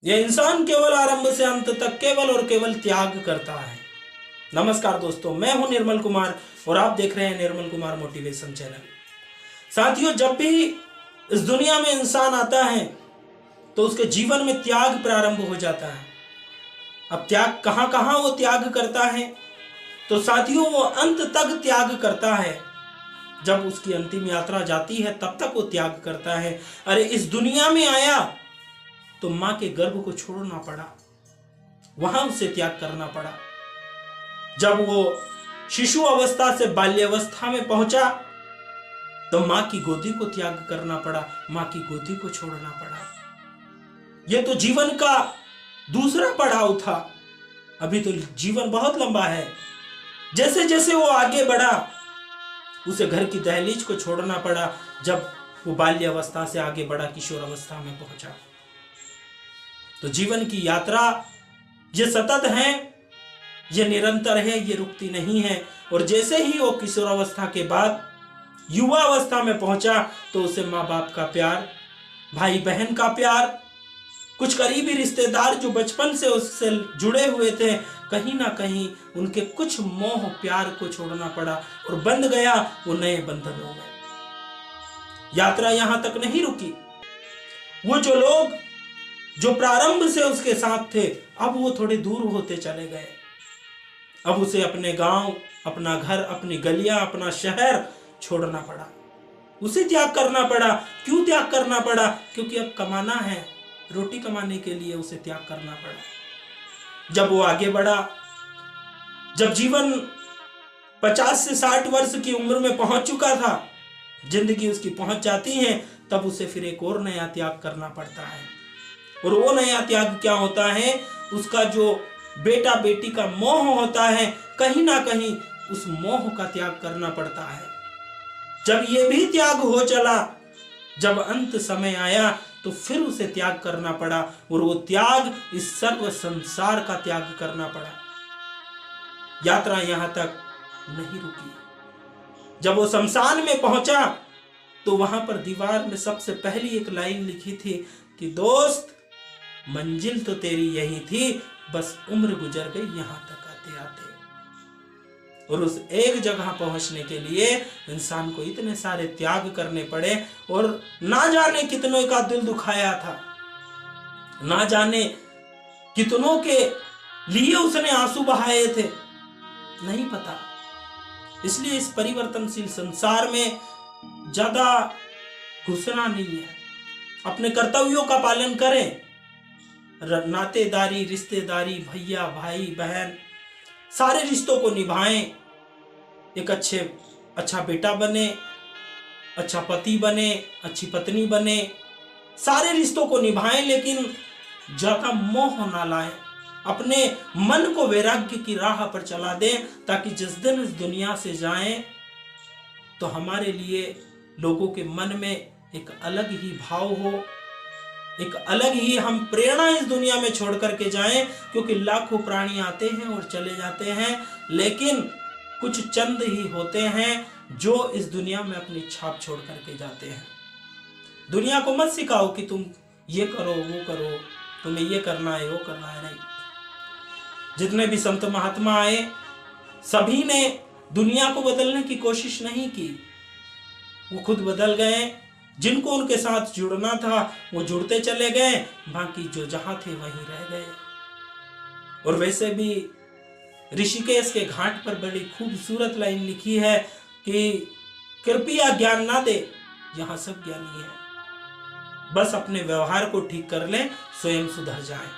यह इंसान केवल आरंभ से अंत तक केवल और केवल त्याग करता है। नमस्कार दोस्तों, मैं हूं निर्मल कुमार और आप देख रहे हैं निर्मल कुमार मोटिवेशन चैनल। साथियों, जब भी इस दुनिया में इंसान आता है तो उसके जीवन में त्याग प्रारंभ हो जाता है। अब त्याग कहां कहां वो त्याग करता है, तो साथियों वो अंत तक त्याग करता है। जब उसकी अंतिम यात्रा जाती है तब तक वो त्याग करता है। अरे इस दुनिया में आया तो मां के गर्भ को छोड़ना पड़ा, वहां उसे त्याग करना पड़ा। जब वो शिशु अवस्था से बाल्यावस्था में पहुंचा तो मां की गोदी को त्याग करना पड़ा, मां की गोदी को छोड़ना पड़ा। यह तो जीवन का दूसरा पड़ाव था। अभी तो जीवन बहुत लंबा है। जैसे जैसे वो आगे बढ़ा उसे घर की दहलीज को छोड़ना पड़ा। जब वो बाल्यावस्था से आगे बढ़ा, किशोर अवस्था में पहुंचा, तो जीवन की यात्रा ये सतत है, ये निरंतर है, ये रुकती नहीं है। और जैसे ही वो किशोर अवस्था के बाद युवा अवस्था में पहुंचा तो उसे माँ बाप का प्यार, भाई बहन का प्यार, कुछ करीबी रिश्तेदार जो बचपन से उससे जुड़े हुए थे, कहीं ना कहीं उनके कुछ मोह प्यार को छोड़ना पड़ा और बंध गया वो नए बंधनों में। यात्रा यहां तक नहीं रुकी। वो जो लोग जो प्रारंभ से उसके साथ थे, अब वो थोड़े दूर होते चले गए। अब उसे अपने गांव, अपना घर, अपनी गलियां, अपना शहर छोड़ना पड़ा, उसे त्याग करना पड़ा। क्यों त्याग करना पड़ा? क्योंकि अब कमाना है, रोटी कमाने के लिए उसे त्याग करना पड़ा। जब वो आगे बढ़ा, जब जीवन 50 से 60 वर्ष की उम्र में पहुंच चुका था, जिंदगी उसकी पहुंच जाती है, तब उसे फिर एक और नया त्याग करना पड़ता है। और वो नया त्याग क्या होता है? उसका जो बेटा बेटी का मोह होता है, कहीं ना कहीं उस मोह का त्याग करना पड़ता है। जब ये भी त्याग हो चला, जब अंत समय आया, तो फिर उसे त्याग करना पड़ा। और वो त्याग इस सर्व संसार का त्याग करना पड़ा। यात्रा यहां तक नहीं रुकी। जब वो शमशान में पहुंचा तो वहां पर दीवार में सबसे पहली एक लाइन लिखी थी कि दोस्त, मंजिल तो तेरी यही थी, बस उम्र गुजर गई यहां तक आते आते। और उस एक जगह पहुंचने के लिए इंसान को इतने सारे त्याग करने पड़े। और ना जाने कितनों का दिल दुखाया था, ना जाने कितनों के लिए उसने आंसू बहाए थे, नहीं पता। इसलिए इस परिवर्तनशील संसार में ज्यादा घुसना नहीं है। अपने कर्तव्यों का पालन करें। नातेदारी, रिश्तेदारी, भैया भाई बहन, सारे रिश्तों को निभाएं। एक अच्छा बेटा बने, अच्छा पति बने, अच्छी पत्नी बने, सारे रिश्तों को निभाएं, लेकिन ज्यादा मोह ना लाएं। अपने मन को वैराग्य की राह पर चला दें, ताकि जिस दिन इस दुनिया से जाएं तो हमारे लिए लोगों के मन में एक अलग ही भाव हो, एक अलग ही हम प्रेरणा इस दुनिया में छोड़ करके जाएं। क्योंकि लाखों प्राणी आते हैं और चले जाते हैं, लेकिन कुछ चंद ही होते हैं जो इस दुनिया में अपनी छाप छोड़ करके जाते हैं। दुनिया को मत सिखाओ कि तुम ये करो, वो करो, तुम्हें ये करना है, वो करना है, नहीं। जितने भी संत महात्मा आए, सभी ने दुनिया को बदलने की कोशिश नहीं की। वो खुद बदल गए। जिनको उनके साथ जुड़ना था वो जुड़ते चले गए, बाकी जो जहां थे वहीं रह गए। और वैसे भी ऋषिकेश के घाट पर बड़ी खूबसूरत लाइन लिखी है कि कृपया ज्ञान ना दे, यहां सब ज्ञानी है, बस अपने व्यवहार को ठीक कर लें, स्वयं सुधर जाएं।